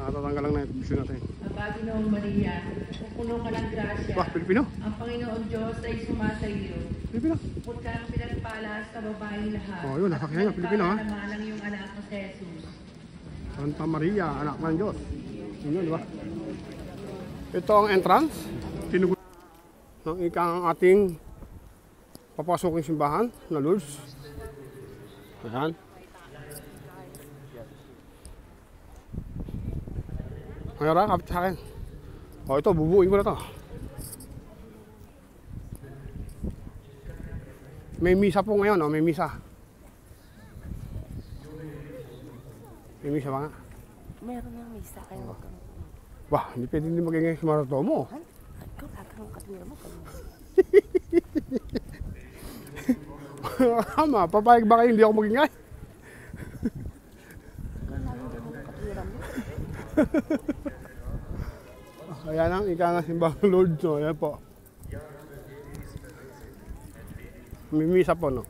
Natatanggal lang na yung vision natin. Panginoong Maria, pupuno ka ng grasya. Wah, Pilipino. Ang Panginoon Diyos ay sumasa iyo. Pilipino. Bukod ka ang pinagpala sa babaeng lahat. Oh, yun, nakakita niya, Pilipino ha. At naman ang iyong anak na si Jesus. Santa Maria, anak ng Diyos. Yun, di ba? Ito ang entrance. Tinugot ng ikang ating papasuking simbahan na Lourdes. Ayan. Ngayon, kapit sa akin. O, ito, bubuin ko na to. May misa po ngayon, o, may misa. May misa ba nga? Meron ng misa kayo. Wah, hindi pwede hindi magiging si Maratomo. Ikaw, tatanong katwira mo. Tama, papayag ba kayo hindi ako magingay? Ayan ang ika nga simbang Lord, no? Ayan po. May misa po, no?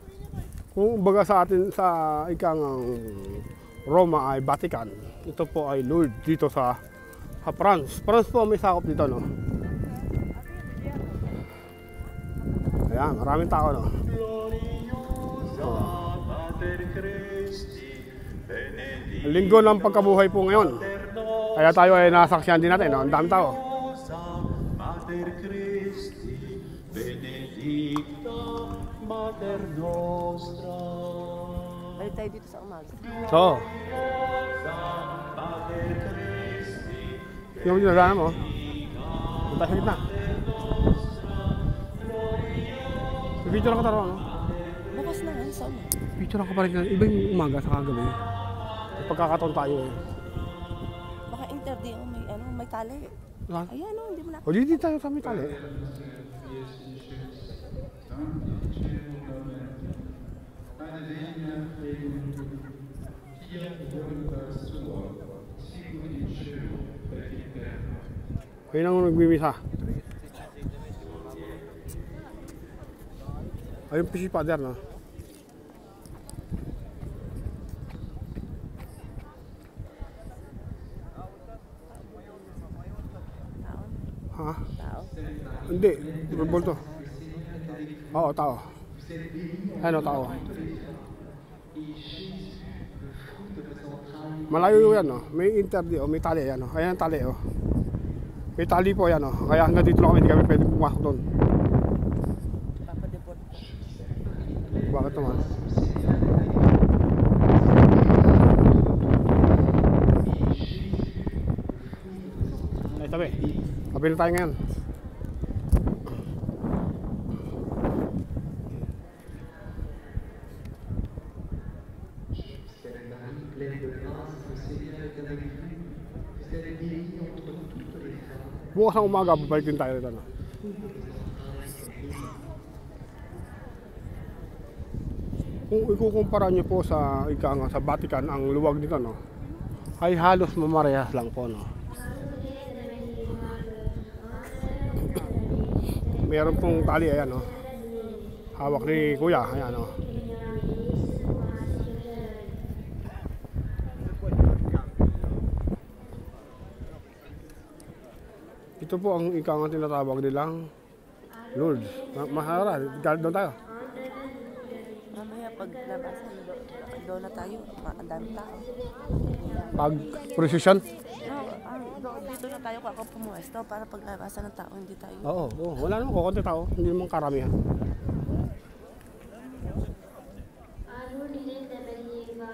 Kung baga sa atin sa ika nga Roma ay Vatican, ito po ay Lord dito sa France. France po may sakop dito, no? Ayan, maraming tao, no? Linggo ng pagkabuhay po ngayon. Kaya tayo ay nasaksihan din natin, no? Ang dami tao. Mater Christi, benedicta, Mater Nostra. Balik tayo dito sa umaga. So, Mater Christi, yung dinadaanan mo, punta sa gitna. Video lang ka taro, no? Bukas na nga, saan? Picture ako pa rin. Iba yung umaga sa kagabi. Pagkakataon tayo eh. Baka interview mo may tali. Saan? Ayan o, hindi mo na. O di tayo sa may tali. Ayun ang nagbimisa. Ayun pa si Father, no? Ha? Tao. Hindi, football to. Oo, tao. Ano, tao. Malayo yan, no? May interview, may tali yan, no? Ayan ang tali, oh. May tali po yan, no? Kaya hanggang dito lang kami, hindi kami pwede pumasok doon. Papadeport. Bakit naman? Ay, tabi. Tabi na tayo ngayon. Bukas ang umaga, babalik din tayo rito, no? Kung ikukumpara nyo po sa sa Vatican, ang luwag nito, no, ay halos mamarehas lang po, no. Meron pong tali, ayan, no. Hawak ni Kuya, ayan, no. Ito po ang nga tinatawag nilang Lourdes. Mahara, doon tayo. Mamaya paglabasan, doon na tayo. Ang dami tao. Pag procession? No, dito na tayo ako pumuesto para paglabasan ng tao, hindi tayo. Oo, wala naman kukunti tao, hindi naman karamihan.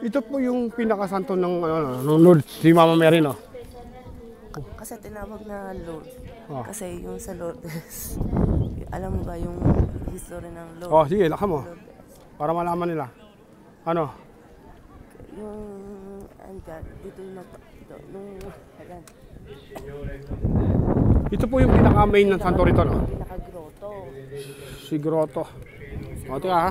Ito po yung pinakasanto ng Lourdes, si Mama Mary, no? Kasi tinawag na Lourdes. Oh. Kasi yung sa Lourdes, alam mo ba yung history ng Lourdes? Oh, sige, laka mo. Para malaman nila. Ano? Yung, andyan, dito yung ayan. Ito po yung pinaka-main ng santo rito, no? Pinaka-grotto. Si Grotto. O, tika ha.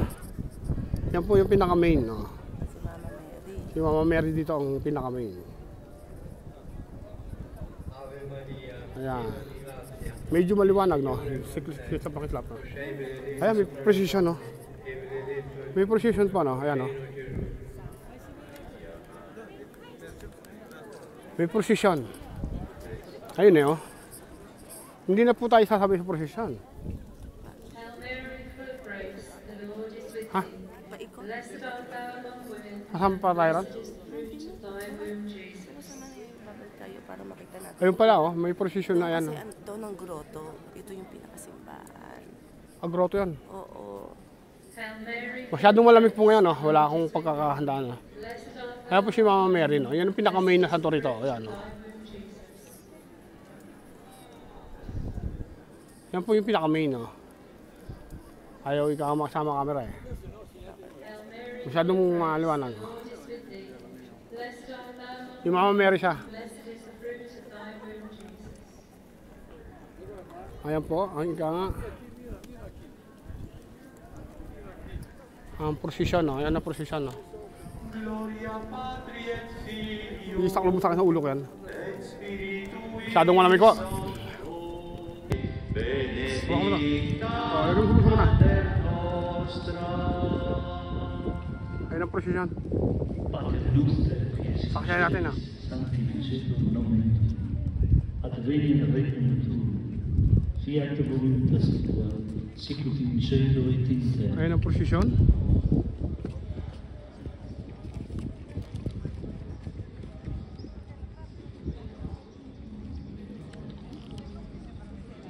Yan po yung pinaka-main, no? Si Mama Mary. Si Mama Mary dito ang pinaka-main. Ayan. Medyo maliwanag, no? Sa pakislap, no? Ayan, may precision, no? May precision pa, no? Ayan, no? May precision. Ayun, eh, oh. Hindi na po tayo sasabi sa precision. Ha? Paikot. Kasama pa tayo ron? Babalik tayo para makita natin. Ayun pala, oh. May precision na, ayan, Kasi no? daw ng grotto, ito yung pinakasimbahan. Agroto yan. Oo. Masyadong malamig po ngayon, no? Wala akong pagkakahandaan, no? Kaya po si Mama Mary, no? Yan ang pinaka-main na santo rito. Ayan, no? Yan po yung pinaka-main, no? Ayaw ikaw makasama camera, eh. Masyadong maliwanag, no? Yung Mama Mary siya. Ayan po, ang ika nga. Ang prosesyon, no? Ayan na prosesyon, no? Gloria Patri et Filio Isaklo mo sa akin sa ulo ko yan. et Spiritui Masyadong malamig ko. benedicta Oh, lagyan mo sa muna. Mater Nostra. Ayan ang prosesyon. Pater noster, Saksayan natin, no? sanctificetur nomen tuum, adveniat regnum tuum, fiat voluntas tua, sicut in cielo et in terra. Ayan ang prosesyon.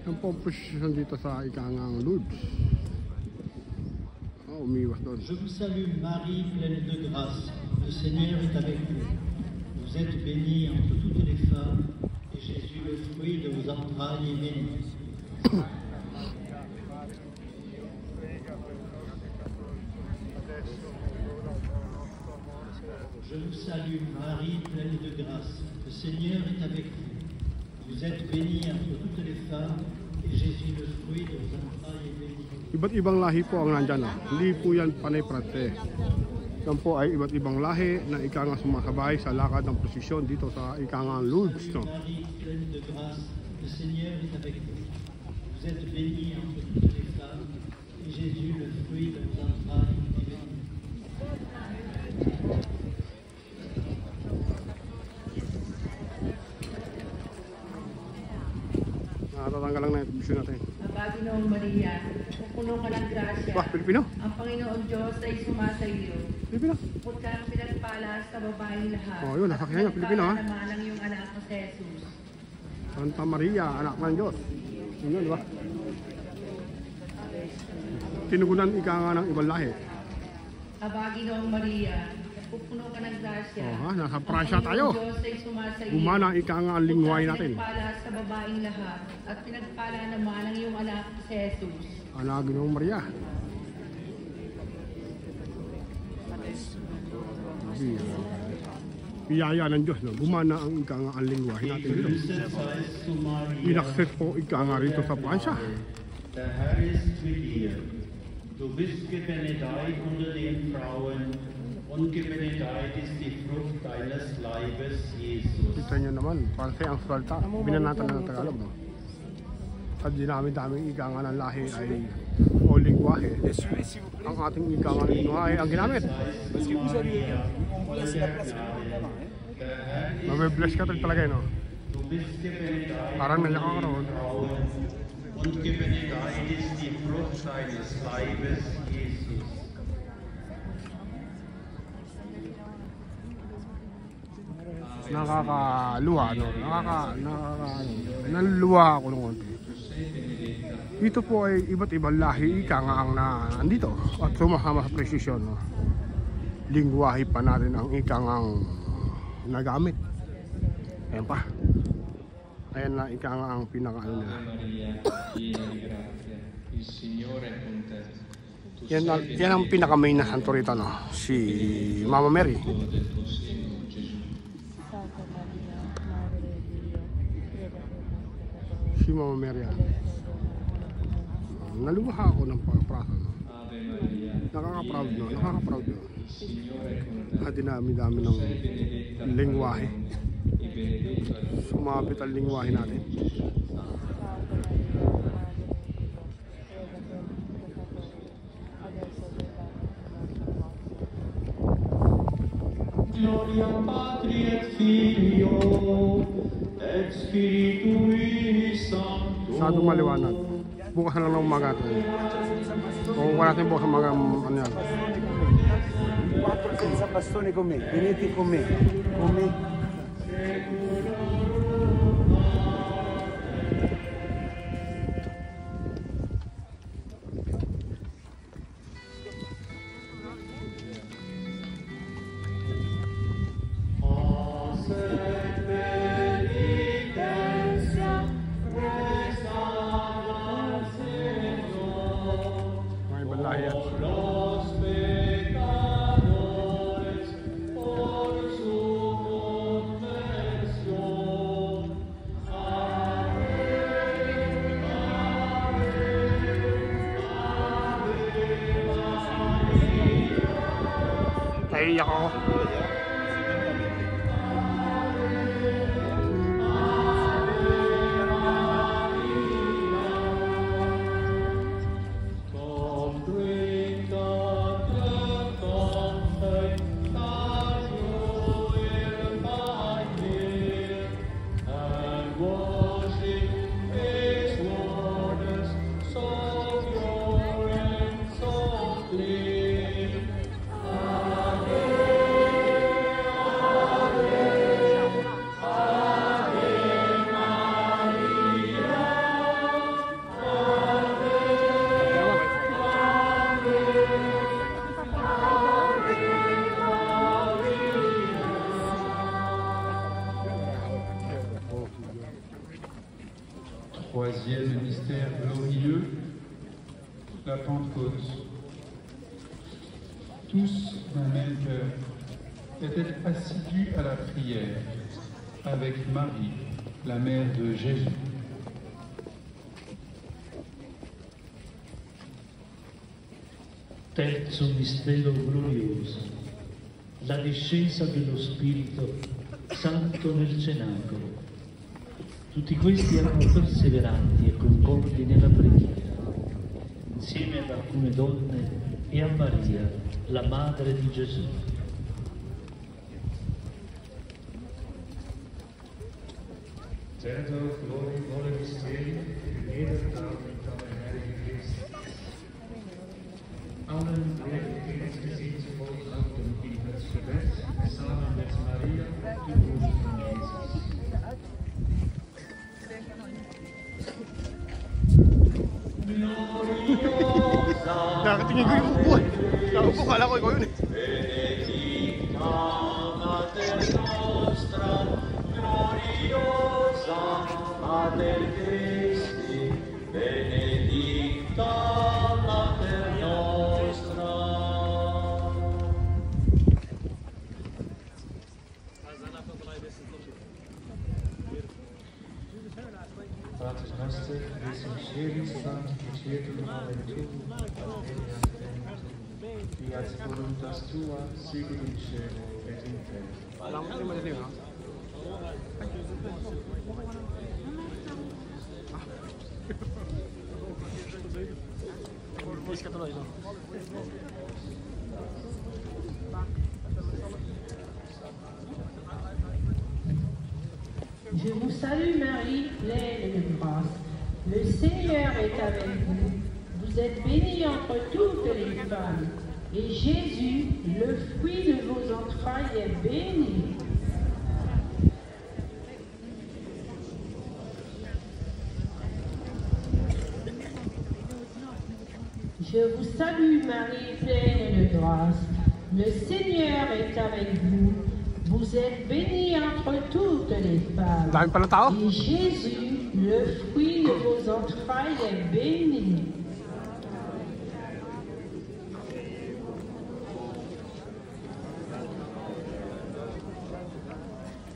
Yan po ang prosesyon dito sa ikangang Lourdes. Oh, umiwas doon. Je vous salue Marie, pleine de grâce, le Seigneur est avec vous. Vous êtes bénie entre toutes les femmes, et Jésus, le fruit de vos entrailles, est béni. Je vous salue Marie, pleine de grâce, le Seigneur est avec vous. Vous êtes bénie entre toutes les femmes, et Jésus, le fruit de vos entrailles, est béni. Iba't ibang lahi po ang nandyan. No? Hindi po yan panay-prate. Yan po ay iba't ibang lahi na ikangang sumasabay sa lakad ng prosesyon dito sa ikangang Lourdes. No? Marie, pleine de grâce, le Seigneur est avec vous. Vous êtes bénie entre toutes les femmes, et Jésus, le fruit de vos entrailles, est béni. Nakatatanggal lang na yung vision natin. Aba, Ginoong Maria, puno ka ng grasya. Wah, Pilipino. Ang Panginoon Diyos ay sumasa iyo. Pilipino. Bukod kang pinagpala sa babaeng lahat. Oh, yun, nasakyan niya, Pilipino, ha? Pinagpala naman ang iyong anak na si Jesus. Santa Maria, anak ng Diyos. Yun, di ba? Tinugunan ika nga ng ibang lahi. Aba, Ginoong Maria, puno ka ng grasya. Oh, ha? Nasa Pransya tayo. Ang Diyos ay sumasa iyo. Gumana ika nga ang lingway natin. Pinagpala sa babaeng lahat. At pinagpala naman ang iyong anak na si Jesus. Anak Ginoong Maria. Biyaya ng Diyos, no? Gumana ang ika nga ang lingway natin dito. Grüßet seist du, Maria, Inakses po ika nga rito sa Pransya. der Herr ist mit dir. Du bist gebenedeit unter den Frauen, und gebenedeit ist die Frucht deines Leibes, Jesus. Kita nyo naman, Pransay ang salta. Binanatan na ng Tagalog, no? At dinami-daming ika nga ng lahi ay o lingwahe. Ang ating ika nga ng lingwahe ang ginamit. Mabibless ka talaga, no? Du bist gebenedeit Parang nalakakaroon. Frauen, und gebenedeit ist die Frucht deines Leibes, Jesus. Nakakaluwa, no? Naluluwa ako ng konti. Dito po ay iba't ibang lahi, ika nga ang nandito at sumasama sa presisyon, no? Lingwahe pa natin ang ika nga ang nagamit. Ayan pa. Ayan na ika nga ang pinaka-ano nila. Yan ang pinaka-main na santo rito, no? Si Mama Mary. Si Mama Mary. Naluha ako ng pagpraso, no? Nakaka-proud, no? Nakaka-proud, no? At dinami-dami ng lingwahe. Sumabit ang lingwahe natin. Gloria Patri et Filio et Spiritui Sancto. Masyadong maliwanag. Bukas na lang ng umaga ito. Kung wala natin bukas ng umaga, ano yan? 4 senza bastone con me, venite con me, con me. May balay yan. Naiiyak ako. Troisième mystère glorieux, la Pentecôte. Tous d'un même cœur étaient assidus à la prière avec Marie, la mère de Jésus. Terzo mistero glorioso, la discesa dello Spirito Santo nel cenacolo. Tutti questi erano perseveranti e concordi nella preghiera, insieme ad alcune donne e a Maria, la madre di Gesù. Terzo glorioso mistero, jeder Tag an der Heilige Christus. Allen Werktätigkeiten zu volbrachten in het gebed, samen met Maria, de moeder van Jezus. Nakatingin ko yung upo eh. Nakaupo, kala ko ikaw yun eh. Mater Christi, benedicta Mater nostra. Pater noster, qui in celis sanctificetur nomen tuum, fiat voluntas tua, sicut in cielo et in terra. Alam mo naman din ha? Je vous salue Marie, pleine de grâce. Le Seigneur est avec vous. Vous êtes bénie entre toutes les femmes. Et Jésus, le fruit de vos entrailles, est béni. Je vous salue Marie, pleine de grâce. Le Seigneur est avec vous. Vous êtes bénie entre toutes les femmes. Dami pala tao. Et Jésus, le fruit de vos entrailles, est béni.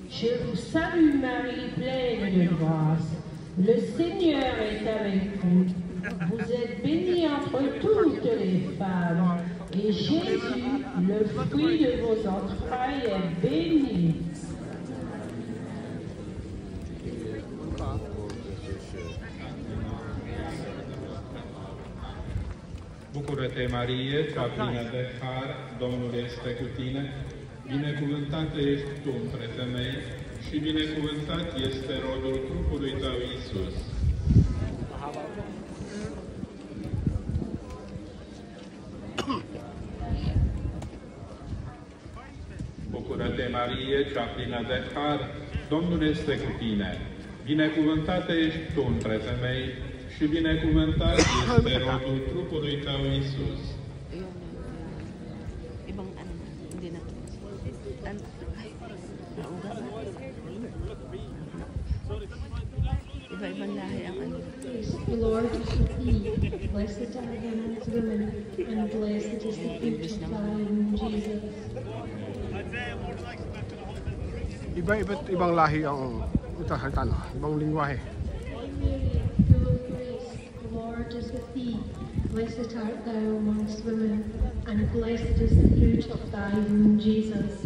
Je vous salue Marie, pleine de grâce. Le Seigneur est avec vous. Vous êtes bénie entre toutes les femmes. Et Jésus, le fruit de vos entrailles, est béni. Bucură-te, Marie, cea plină de har, Domnul este cu tine, binecuvântată ești tu între femei și binecuvântat este rodul trupului tău, Iisus. Bucură-te, Marie, cea plină de har, Domnul este cu tine, binecuvântată ești tu între femei și binecuvântat este rodul trupului tău, Iisus. Ibang ano, hindi na. Iba-ibang lahi ang ano. The Lord is with thee. Blessed are thou amongst women, and blessed is the fruit of thy womb, Jesus. Ibang lahi ang ito, ibang lingwahe. Full of grace, the Lord is with thee. Blessed art thou amongst women, and blessed is the fruit of thy womb, Jesus.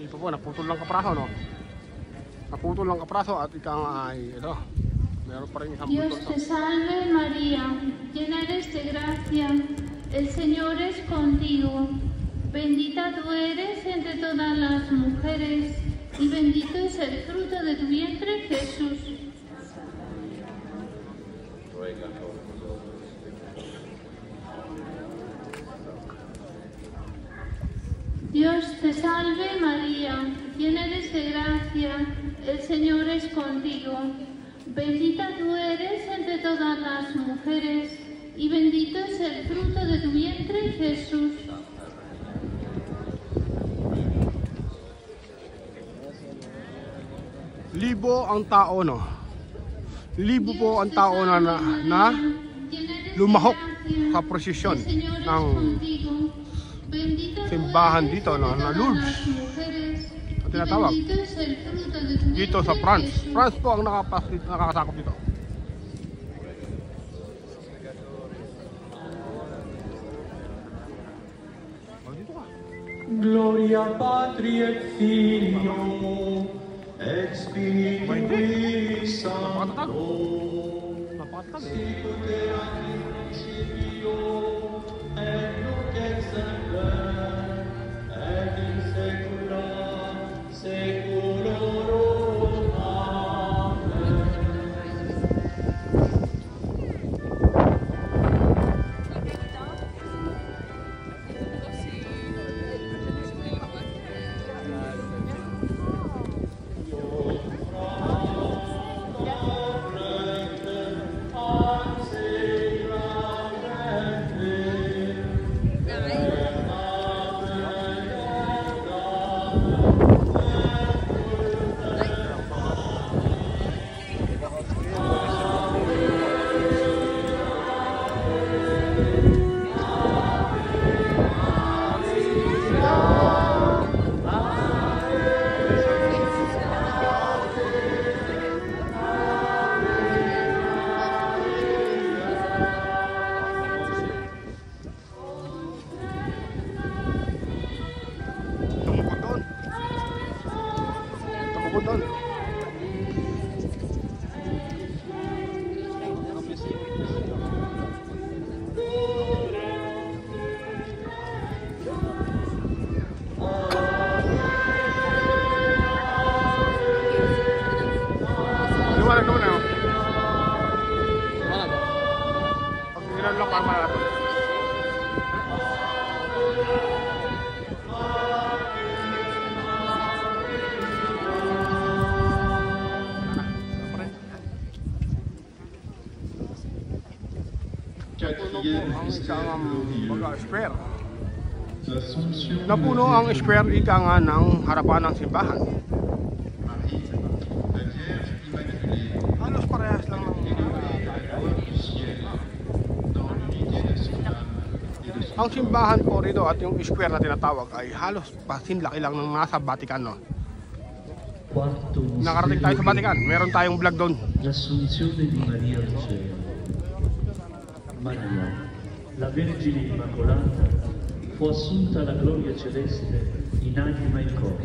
Ito po, naputol lang kapraso, no? Naputol lang kapraso at ika nga ay, ito, meron pa rin isang Dios putol. te salve María, llena eres de gracia, el Señor es contigo. Bendita tú eres entre todas las mujeres, y bendito es el fruto de tu vientre, Jesús. Dios te salve María, llena eres de gracia, el Señor es contigo. Bendita tú eres entre todas las mujeres, y bendito es el fruto de tu vientre, Jesús. Libo ang tao, no? Libo po ang tao na lumahok sa prosesyon ng simbahan dito, no? Na Lourdes. Ang tinatawag. Dito sa France. France po ang nakakasakop dito. Gloria Patri et Filio et Spiritui Sancto, sicut erat in principio, et nunc et semper, et in saecula saeculorum. Amen. Napuno ang square ika nga ng harapan ng simbahan. Halos parehas lang ng ang simbahan po rito at yung square na tinatawag ay halos pasinlaki lang ng nasa Vatican, no? Nakarating tayo sa Vatican, meron tayong vlog doon. L'Assunzione di Maria al cielo. Maria, la Vergine Immacolata, fu assunta alla gloria celeste in anima e corpo.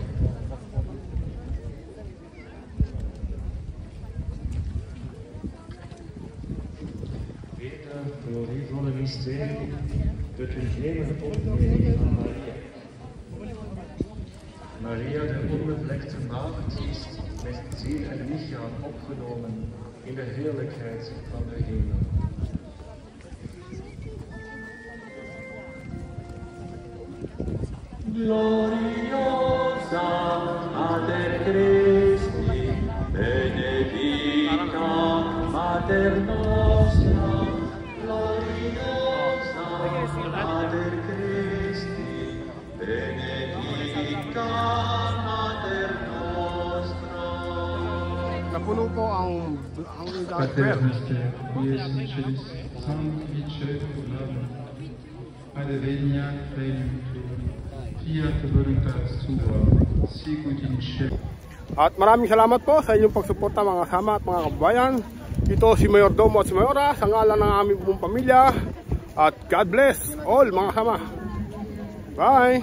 glorievolle mysterie, het in hemel opnemen van Maria. Maria, de onbevlekte maagd, is met ziel en lichaam opgenomen in de heerlijkheid van de hemel. Gloriosa Mater Christi, benedicta Mater nostra, gloriosa Mater Christi, benedicta Mater nostra. Napuno po ang Pater noster, qui es in celis, sanctificetur adveniat regnum tuum, fiat voluntas tua, sicut in cielo. At maraming salamat po sa inyong pagsuporta mga kasama at mga kababayan. Ito si Mayordomo at si Mayora sa ngalan ng aming buong pamilya. At God bless all mga kasama. Bye!